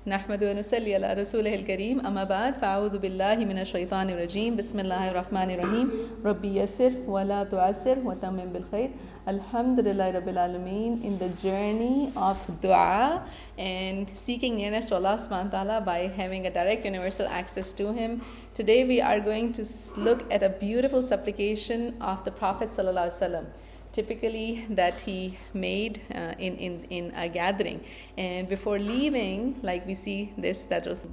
نحمد ونصلي على رسوله الكريم أما بعد فأعوذ بالله من الشيطان الرجيم بسم الله الرحمن الرحيم ربي يسر ولا تعسر وتمم بالخير الحمد لله رب العالمين. In the journey of dua and seeking nearness to Allah subhanahu wa ta'ala by having a direct universal access to Him, today we are going to look at a beautiful supplication of the Prophet sallallahu alaihi wasallam, typically that he made in a gathering. And before leaving, like we see this, that was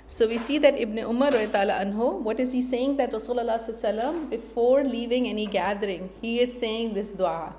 so we see that Ibn Umar anhu, what is he saying? That Rasool Allah before leaving any gathering, he is saying this dua,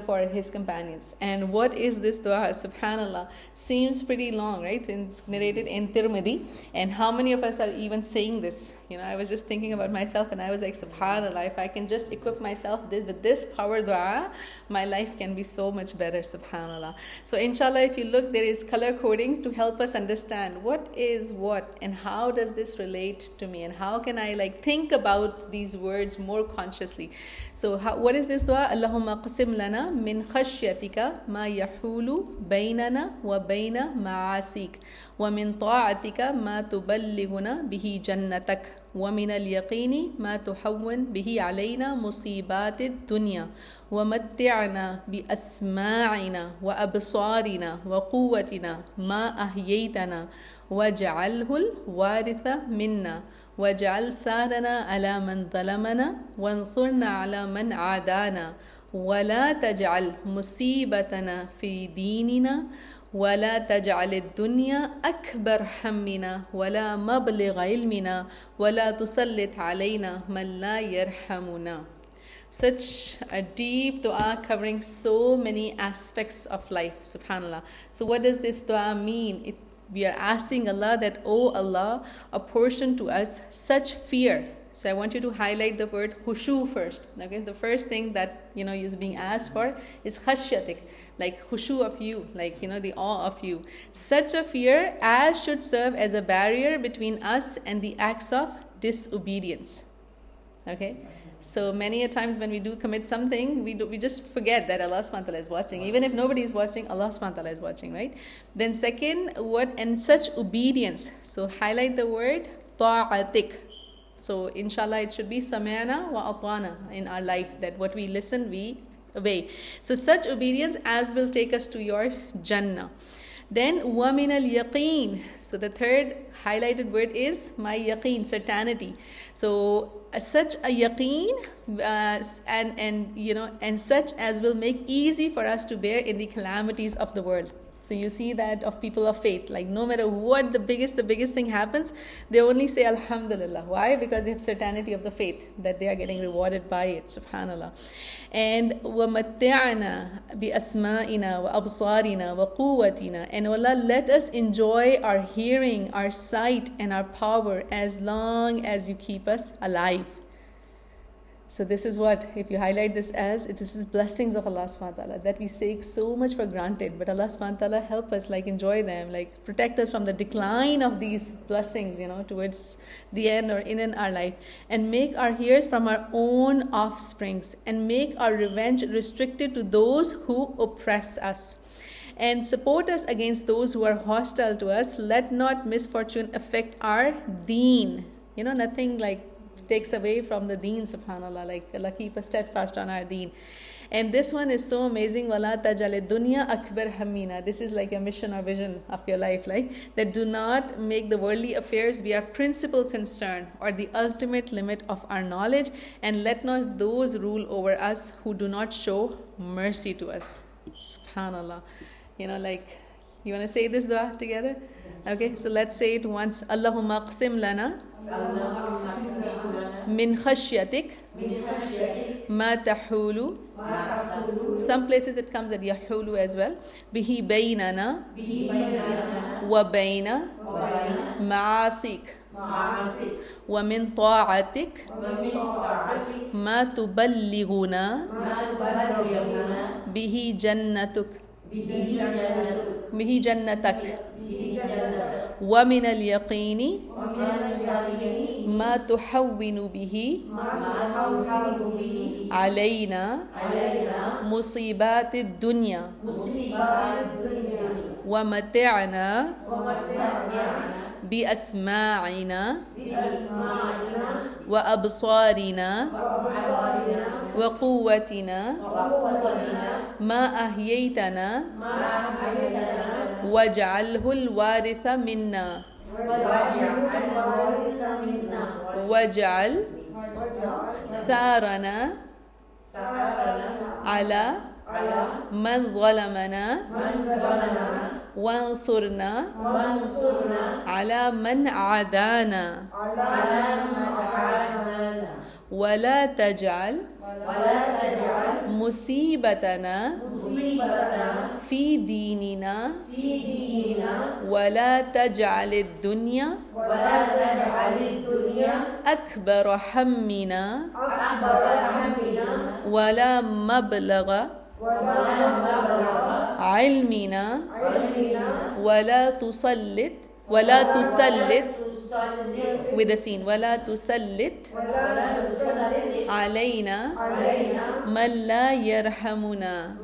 for his companions. And what is this dua? Subhanallah, seems pretty long, right? It's narrated in Tirmidhi. And how many of us are even saying this? I was just thinking about myself and I was like, Subhanallah, if I can just equip myself with this power dua, my life can be so much better, Subhanallah. So inshallah, if you look, there is color coding to help us understand what is what and how does this relate to me and how can I think about these words more consciously. So what is this dua? Allahumma qasim lana min khashyatika ma yahulu baynana wa bayna ma'asik wa min ta'atika ma tuballighuna bihi jannatak wa min al-yaqini ma tuhawwin bihi alayna musibat ad-dunya wa matti'na bi asma'ina wa absarina wa quwwatina ma ahyaytana waj'alhu al-waritha minna waj'al sarana ala man zalamana wansurna ala man adana ولا تجعل مصيبتنا في ديننا ولا تجعل الدنيا أكبر همنا ولا مبلغ علمنا ولا تسلط علينا من لا يرحمنا. Such a deep dua covering so many aspects of life, subhanallah. So what does this dua mean? We are asking Allah that, oh Allah, apportion to us such fear. So I want you to highlight the word khushu first. Okay, the first thing that is being asked for is khashyatik, like khushu of you, the awe of you. Such a fear as should serve as a barrier between us and the acts of disobedience. Okay, so many a times when we do commit something, we just forget that Allah subhanahu wa ta'ala is watching. Even if nobody is watching, Allah subhanahu wa ta'ala is watching, right? Then second, and such obedience. So highlight the word ta'atik. So inshallah it should be sami'na wa ata'na in our life, that what we listen we obey. So such obedience as will take us to your Jannah. Then wa min al-yaqeen. So the third highlighted word is my yaqeen, certainty. So such a yaqeen and such as will make easy for us to bear in the calamities of the world. So you see that of people of faith, no matter what the biggest thing happens, they only say Alhamdulillah. Why? Because they have certainty of the faith that they are getting rewarded by it, subhanallah. And وَمَتِّعْنَا بِأَسْمَائِنَا وَأَبْصَارِنَا وَقُوَّتِنَا. And Allah, let us enjoy our hearing, our sight and our power as long as you keep us alive. So this is what, if you highlight this as, this is blessings of Allah subhanahu wa ta'ala that we take so much for granted. But Allah subhanahu wa ta'ala help us, enjoy them, protect us from the decline of these blessings, towards the end or in our life. And make our heirs from our own offsprings. And make our revenge restricted to those who oppress us. And support us against those who are hostile to us. Let not misfortune affect our deen. Nothing takes away from the deen, subhanallah, Allah keep us steadfast on our deen. And this one is so amazing. وَلَا تَجَعَلِ الدُّنْيَا أَكْبَرْ هَمِّنَا. This is like a mission or vision of your life, that do not make the worldly affairs be our principal concern or the ultimate limit of our knowledge, and let not those rule over us who do not show mercy to us. Subhanallah. You want to say this dua together? Okay, so let's say it once. Allahumma qsim lana min khashyatik ma tahulu. Some places it comes at yahulu as well. Bihi baynana wa bayna ma'asik wa min ta'atik ma tuballighuna bihi jannatuk bihi jannatak wa min al-yaqini ma tuhawwinu bihi alayna musibat ad-dunya ومتعنا بأسماعنا وأبصارنا وقوتنا ما أحييتنا واجعله الوارث منا واجعل ثارنا على من ظلمنا وانصرنا على من عادانا ولا تجعل مصيبتنا في ديننا ولا تجعل الدنيا أكبر همنا ولا مبلغ علمنا ولا تسلط with a scene ولا تسلط علينا من لا يرحمنا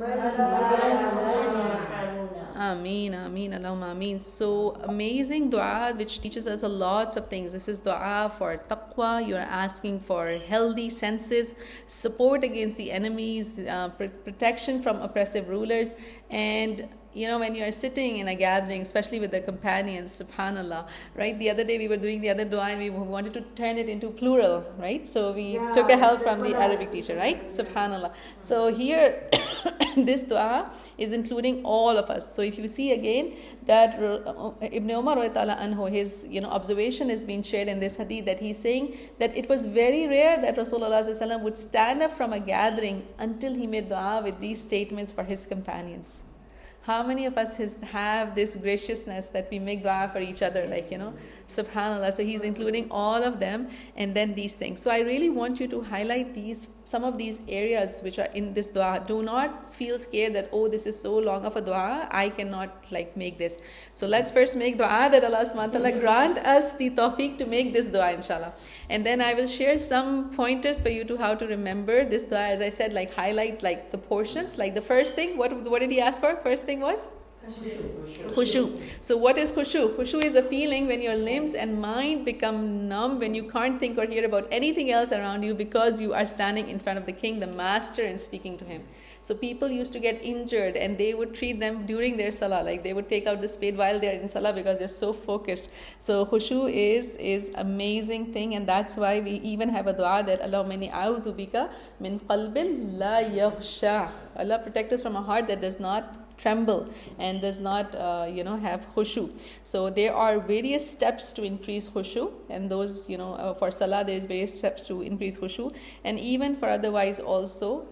Ameen, Ameen, Allahumma Ameen. So amazing dua which teaches us a lots of things. This is dua for taqwa. You're asking for healthy senses, support against the enemies, protection from oppressive rulers. And you know, when you are sitting in a gathering, especially with the companions, subhanallah, right? The other day we were doing the other dua and we wanted to turn it into plural, right? So we took a help from the Arabic teacher, right? Subhanallah. So here, this dua is including all of us. So if you see again that Ibn Umar anhu, his observation is being shared in this hadith, that he's saying that it was very rare that Rasool Allah SAW would stand up from a gathering until he made dua with these statements for his companions. How many of us have this graciousness that we make dua for each other, subhanallah. So he's including all of them and then these things. So I really want you to highlight some of these areas which are in this dua. Do not feel scared that, oh, this is so long of a dua, I cannot make this. So let's first make dua that Allah subhanahu wa ta'ala grant us the tawfiq to make this dua, inshallah. And then I will share some pointers for you to how to remember this dua. As I said, highlight the portions. The first thing, what did he ask for? First thing was khushu. So what is khushu? Khushu is a feeling when your limbs and mind become numb, when you can't think or hear about anything else around you because you are standing in front of the king, the master, and speaking to him. So people used to get injured and they would treat them during their salah, they would take out the spade while they're in salah because they're so focused. So khushu is amazing thing, and that's why we even have a dua that Allahumma inni a'udhu bika min qalbin la yakhsha. Allah protect us from a heart that does not tremble and does not have khushu. So there are various steps to increase khushu, and those for salah there is various steps to increase khushu, and even for otherwise also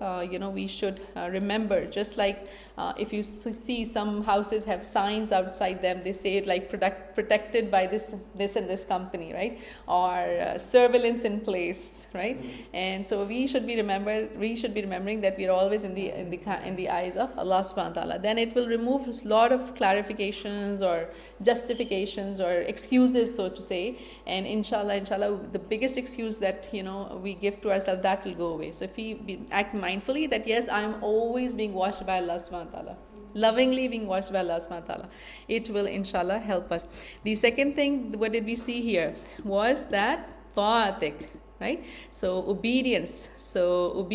we should remember, just if you see some houses have signs outside them, they say it protected by this and this company, right, or surveillance in place, right? And so we should be remembering that we are always in the eyes of Allah subhanahu wa ta'ala. Then it will remove a lot of clarifications or justifications or excuses, so to say, and inshallah the biggest excuse that we give to ourselves, that will go away. So if we act mindfully that yes, I am always being watched by Allah subhanahu wa ta'ala, lovingly being watched by Allah subhanahu wa ta'ala, it will inshallah help us. The second thing, what did we see here, was that ta'atik, right? So obedience. What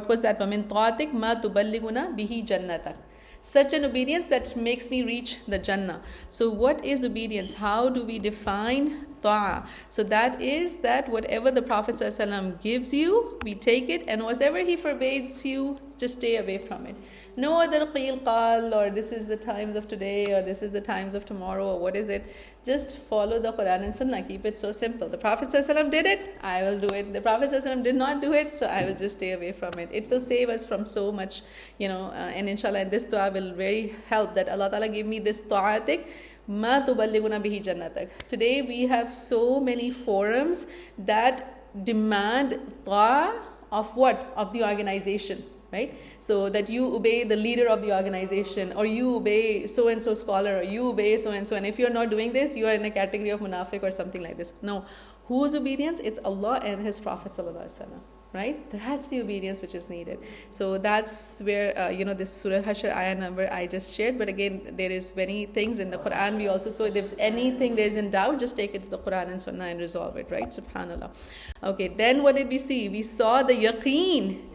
was that? وَمِن طَاعَتِكَ مَا تُبَلِّغُنَا بِهِ جَنَّتَكَ. Such an obedience that makes me reach the Jannah. So what is obedience? How do we define ta'a? So that is that whatever the Prophet ﷺ gives you, we take it, and whatever he forbids you, just stay away from it. No other qeel qal, or this is the times of today, or this is the times of tomorrow, or what is it. Just follow the Quran and Sunnah. Keep it so simple. The Prophet ﷺ did it, I will do it. The Prophet ﷺ did not do it, so I will just stay away from it. It will save us from so much, and inshallah this dua will very help, that Allah Ta'ala give me this ta'atik, ma tuballighuna bihi jannatak. Today we have so many forums that demand ta'a of what? Of the organization. Right? So that you obey the leader of the organization, or you obey so-and-so scholar, or you obey so-and-so, and if you're not doing this, you are in a category of munafiq or something like this. No. Whose obedience? It's Allah and His Prophet ﷺ. right? That's the obedience which is needed. So that's where this Surah Hashr ayah number I just shared. But again, there is many things in the Quran. We also, so if there's anything there's in doubt, just take it to the Quran and Sunnah and resolve it, right? Subhanallah. Okay, then what did we see? We saw the yaqeen.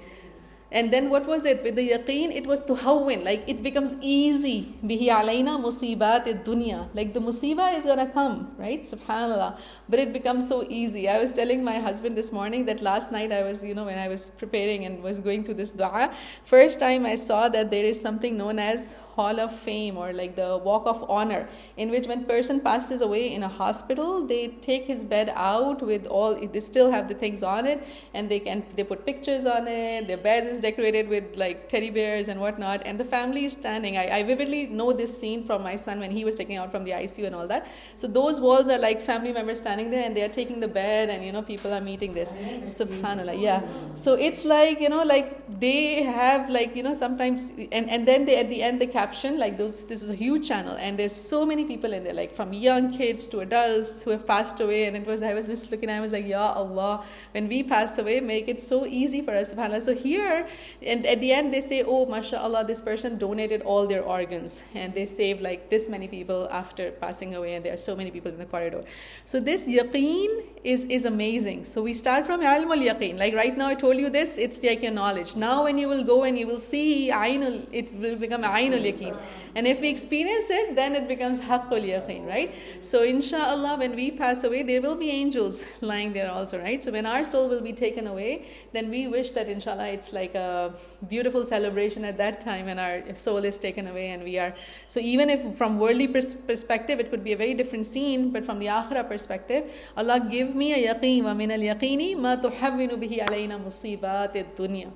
And then what was it? With the yaqeen, it was tuhawwin, like it becomes easy. Bihi alayna musibat dunya. Like the musibah is gonna come, right? Subhanallah. But it becomes so easy. I was telling my husband this morning that last night I was, when I was preparing and was going through this dua, first time I saw that there is something known as Hall of Fame, or like the Walk of Honor, in which when person passes away in a hospital, they take his bed out with all, they still have the things on it, and they put pictures on it. Their bed is decorated with like teddy bears and whatnot, and the family is standing. I vividly know this scene from my son when he was taken out from the ICU and all that. So those walls are like family members standing there, and they are taking the bed, and people are meeting this. Subhanallah, yeah. So it's like, like they have like, sometimes, and then they at the end they caption like this is a huge channel, and there's so many people in there, like from young kids to adults who have passed away. And I was just looking, I was like, Ya Allah, when we pass away, make it so easy for us, subhanAllah. So here, and at the end they say, oh, mashallah, this person donated all their organs, and they saved like this many people after passing away, and there are so many people in the corridor. So this yaqeen is amazing. So we start from ilmul yaqeen. Like right now I told you this, it's like your knowledge. Now when you will go and you will see ainul, it will become ainul yaqeen. And if we experience it, then it becomes haqqul yaqeen, right? So inshallah, when we pass away, there will be angels lying there also, right? So when our soul will be taken away, then we wish that inshallah it's like a beautiful celebration at that time when our soul is taken away, and we are, so even if from worldly perspective it could be a very different scene, but from the akhirah perspective, Allah give me a yaqeen, wa min al yaqeeni ma tuhawwinu bihi alayna musibat ad-dunya.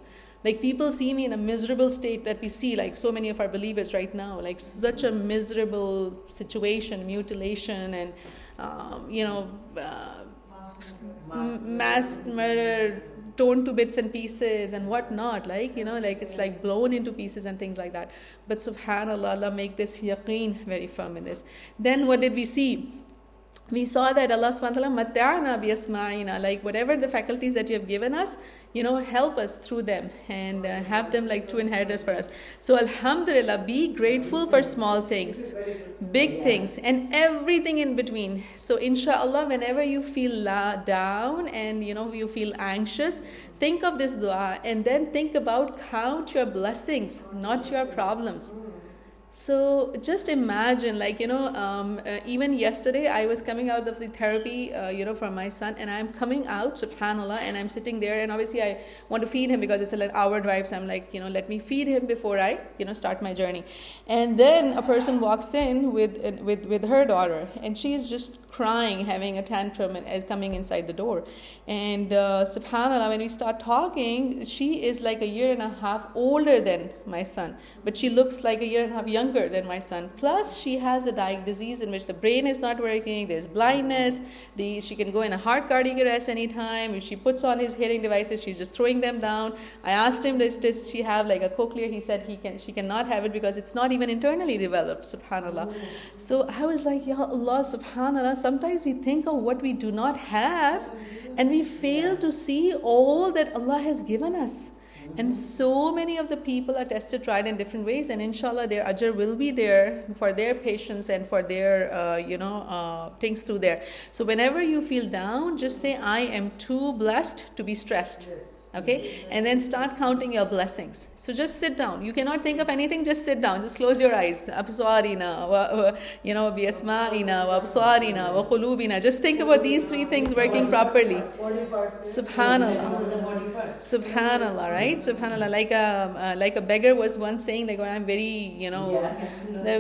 Like people see me in a miserable state that we see, like so many of our believers right now, like such a miserable situation, mutilation, and mass murder, torn to bits and pieces and whatnot, like like it's like blown into pieces and things like that. But subhanallah, Allah make this yaqeen very firm in this. Then what did we see? We saw that Allah subhanahu wa ta'ala mata'ana bi asma'ina, like whatever the faculties that you have given us, help us through them, and have them like true inheritors for us. So alhamdulillah, be grateful for small things, big things, and everything in between. So inshallah, whenever you feel down and you feel anxious, think of this dua, and then think about, count your blessings, not your problems. So just imagine, like, even yesterday I was coming out of the therapy, for my son, and I'm coming out, subhanallah, and I'm sitting there, and obviously I want to feed him because it's an hour drive. So I'm like, let me feed him before I, start my journey. And then a person walks in with her daughter, and she's just crying, having a tantrum, and coming inside the door. And subhanallah, when we start talking, she is like 1.5 years older than my son, but she looks like 1.5 years younger than my son. Plus she has a disease in which the brain is not working, there's blindness, she can go in a heart cardiac arrest anytime. If she puts on his hearing devices, she's just throwing them down. I asked him, does she have like a cochlear? He said she cannot have it because it's not even internally developed, subhanallah. So I was like, Ya Allah, subhanallah, sometimes we think of what we do not have, and we fail to see all that Allah has given us. And so many of the people are tested, tried in different ways, and inshallah their ajr will be there for their patience and for their things through there. So whenever you feel down, just say, I am too blessed to be stressed. Okay, and then start counting your blessings. So just sit down. You cannot think of anything, just sit down. Just close your eyes. Absarina, bi asma'ina, wa absarina, wa qulubina. Just think about these 3 things working properly. Subhanallah. Subhanallah, right? Subhanallah. Like a beggar was once saying, like, I'm very,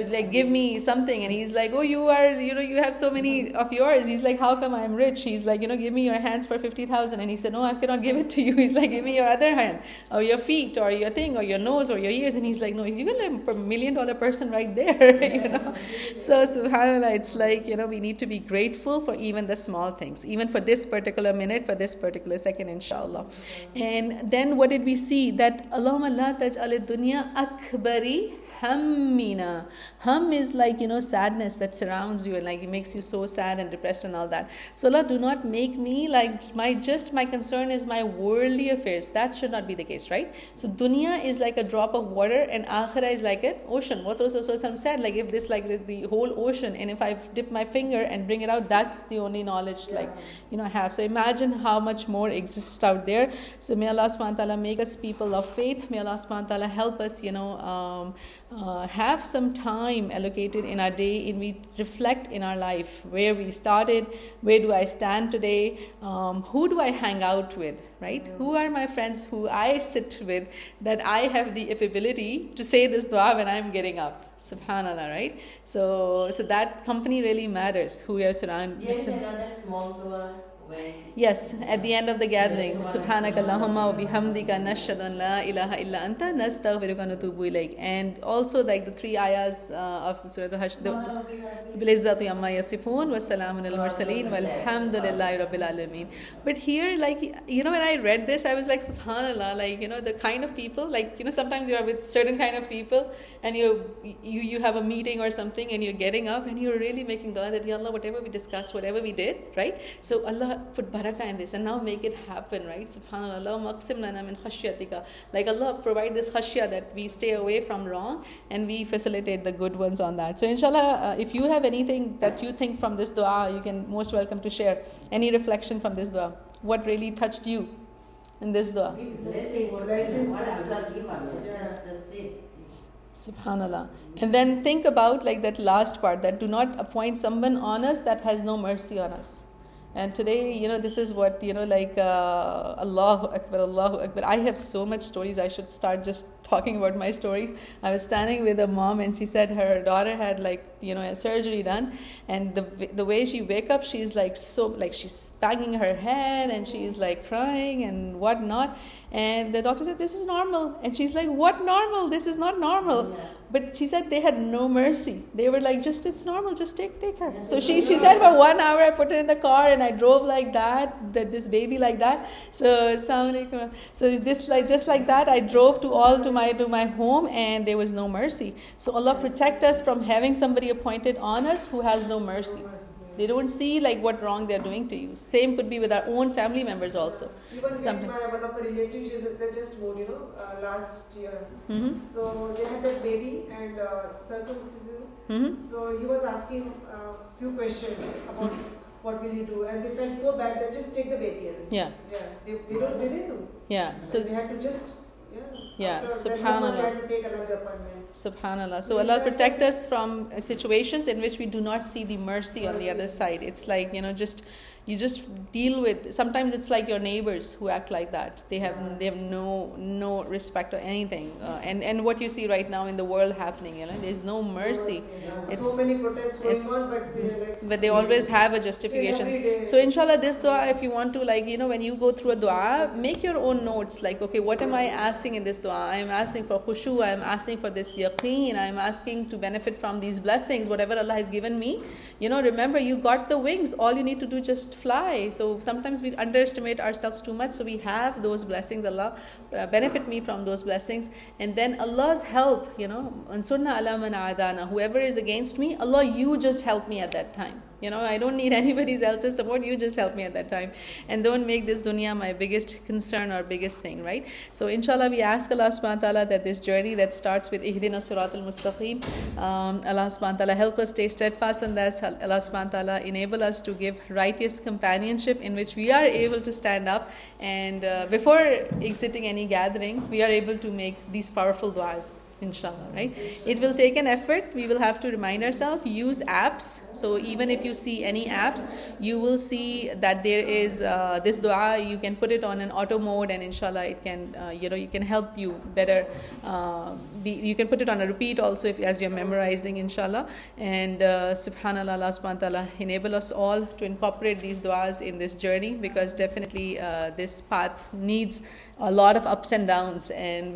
like, give me something. And he's like, oh, you have so many of yours. He's like, how come I'm rich? He's like, give me your hands for 50,000. And he said, no, I cannot give it to you. He's like, give me your other hand, or your feet, or your thing, or your nose, or your ears. And he's like, no, he's even like a $1 million person right there, So subhanallah, it's like, we need to be grateful for even the small things, even for this particular minute, for this particular second, inshallah. And then what did we see? That Allahumma la taj'al ad-dunya akbari hammina. Hum is like, sadness that surrounds you, and like it makes you so sad and depressed and all that. So Allah, do not make me like my concern is my worldly worldly affairs, that should not be the case, right? So dunya is like a drop of water and akhirah is like an ocean. What Rasul said, like if this like the whole ocean, and if I dip my finger and bring it out, that's the only knowledge like I have. So imagine how much more exists out there. So may Allah subhanahu wa ta'ala make us people of faith. May Allah subhanahu wa ta'ala help us, have some time allocated in our day in we reflect in our life, where we started, where do I stand today, who do I hang out with, right? Who are my friends who I sit with, that I have the ability to say this dua when I'm getting up. Subhanallah, right? So that company really matters, who we are surrounded. Yes, another small dua. Yes, at the end of the gathering, Subhanakallahumma wa bihamdika nashhadu an la ilaha illa anta nastaghfiruka wa natubu ilayk. And also like the 3 ayahs of Surah Al-Hajj, Bilizzati amma yasifun wa salamun al mursaleen walhamdulillahi rabbil alameen. But here, like, when I read this, I was like, Subhanallah, like, the kind of people, like, sometimes you are with certain kind of people and you have a meeting or something and you're getting up and you're really making dua that, Ya Allah, whatever we discussed, whatever we did, right? So Allah put barakah in this and now make it happen, right? Subhanallah, Allahumma aqsim lana min khashyatika. Like Allah provide this khashya that we stay away from wrong and we facilitate the good ones on that. So inshallah, if you have anything that you think from this dua, you can most welcome to share. Any reflection from this dua? What really touched you in this dua? Subhanallah. And then think about like that last part, that do not appoint someone on us that has no mercy on us. And today, this is what, Allahu Akbar, Allahu Akbar. I have so much stories. I should start just talking about my stories. I was standing with a mom and she said her daughter had a surgery done. And the way she wake up, she's she's banging her head and she's like crying and whatnot. And the doctor said, this is normal. And she's like, what normal? This is not normal. Yeah. But she said they had no mercy. They were like, it's normal, just take her. So she said for 1 hour I put her in the car and I drove like that this baby like that. So this just like that I drove to my home and there was no mercy. So Allah protect us from having somebody appointed on us who has no mercy. They don't see like what wrong they're doing to you. Same could be with our own family members also. Even one of my relatives, they just moved, last year. Mm-hmm. So they had that baby and circumcision. Mm-hmm. So he was asking a few questions about what will you do, and they felt so bad that just take the baby. Yeah. Yeah. They didn't do. Yeah. So they had to just. Yeah, Subhanallah. Subhanallah. So Allah protect us from situations in which we do not see the mercy on the other side. It's like, you just deal with, sometimes it's like your neighbors who act like that. They have no respect or anything. And what you see right now in the world happening, there's no mercy. It's so many protests going on, but they always have a justification. So inshallah, this dua, if you want to, when you go through a dua, make your own notes. Like, okay, what am I asking in this dua? I am asking for khushu, I am asking for this yaqeen, I am asking to benefit from these blessings, whatever Allah has given me. Remember, you got the wings. All you need to do just fly. So sometimes we underestimate ourselves too much. So we have those blessings. Allah benefit me from those blessings. And then Allah's help, ansurna ala man adana. Whoever is against me, Allah, you just help me at that time. I don't need anybody else's support. You just help me at that time. And don't make this dunya my biggest concern or biggest thing, right? So inshallah, we ask Allah subhanahu wa ta'ala that this journey that starts with Ihdina Siratal Mustaqim, Allah subhanahu wa ta'ala help us stay steadfast in that. Allah subhanahu wa ta'ala enable us to give righteous companionship in which we are able to stand up and before exiting any gathering, we are able to make these powerful du'as. Inshallah, right? It will take an effort. We will have to remind ourselves, use apps. So even if you see any apps, you will see that there is this dua. You can put it on an auto mode and inshallah it can, you can help you better. You can put it on a repeat also as you're memorizing, inshallah. And subhanallah, Allah subhanahu wa ta'ala enable us all to incorporate these duas in this journey, because definitely this path needs a lot of ups and downs, and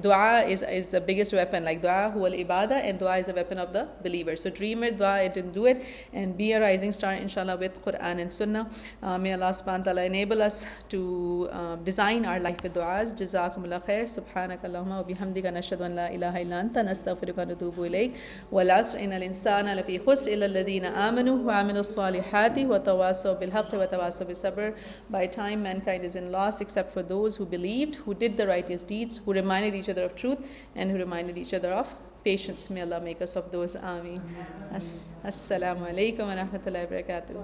dua is the biggest weapon. Like dua huwa al-ibadah, and dua is a weapon of the believer. So dream it, dua it, and do it, and be a rising star inshallah with Quran and Sunnah. May Allah subhanahu wa ta'ala enable us to design our life with duas. Jazakumullah khair. Subhanakallahumma wa bihamdika nashhadu an la ilaha illa anta nastaghfiruka wa natubu ilayk. Wal 'asr innal insana lafi khusr illa alladhina amanu wa 'amilus salihati wa tawasaw bil haqqi wa tawasaw bis sabr. By time mankind is in loss except for those who believed, who did the righteous deeds, who reminded each other of truth, and who reminded each other of patience. May Allah make us of those. Ameen. Assalamu alaikum wa rahmatullahi wa barakatuh.